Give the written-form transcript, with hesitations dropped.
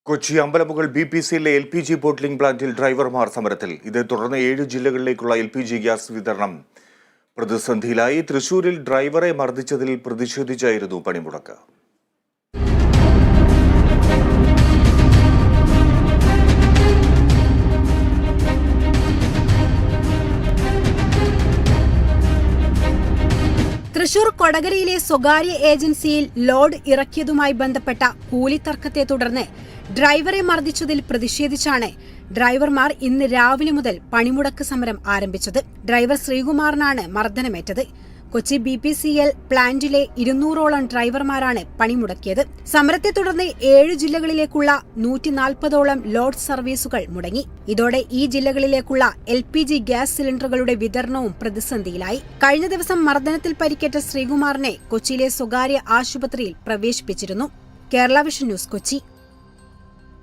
Kochi Ambalamugal BPCയിലെ LPG bottling പ്ലാന്റിൽ ഡ്രൈവർമാർ സമരത്തിൽ. ഇതേ തുടർന്ന് 7 ജില്ലകളിലേക്കുള്ള LPG ഗ്യാസ് വിതരണം പ്രതിസന്ധിയിലായി. തൃശൂരിൽ ഡ്രൈവറെ മർദ്ദിച്ചതിൽ പ്രതിഷേധിച്ചായിരുന്നു പണിമുടക്ക്. തൃശൂർ കൊടകരയിലെ സ്വകാര്യ ഏജൻസിയിൽ ലോഡ് ഇറക്കിയതുമായി ബന്ധപ്പെട്ട കൂലിത്തർക്കത്തെ തുടർന്ന് ഡ്രൈവറെ മർദ്ദിച്ചതിൽ പ്രതിഷേധിച്ചാണ് ഡ്രൈവർമാർ ഇന്ന് രാവിലെ മുതൽ പണിമുടക്ക് സമരം ആരംഭിച്ചത്. ഡ്രൈവർ ശ്രീകുമാറിനാണ് മർദ്ദനമേറ്റത്. കൊച്ചി BPCL പ്ലാന്റിലെ 200ഓളം ഡ്രൈവർമാരാണ് പണിമുടക്കിയത്. സമരത്തെ തുടർന്ന് 7 ജില്ലകളിലേക്കുള്ള 140ഓളം ലോഡ് സർവീസുകൾ മുടങ്ങി. ഇതോടെ ഈ ജില്ലകളിലേക്കുള്ള LPG ഗ്യാസ് സിലിണ്ടറുകളുടെ വിതരണവും പ്രതിസന്ധിയിലായി. കഴിഞ്ഞ ദിവസം മർദ്ദനത്തിൽ പരിക്കേറ്റ ശ്രീകുമാറിനെ കൊച്ചിയിലെ സ്വകാര്യ ആശുപത്രിയിൽ പ്രവേശിപ്പിച്ചിരുന്നു. Kerala vision news, Kochi.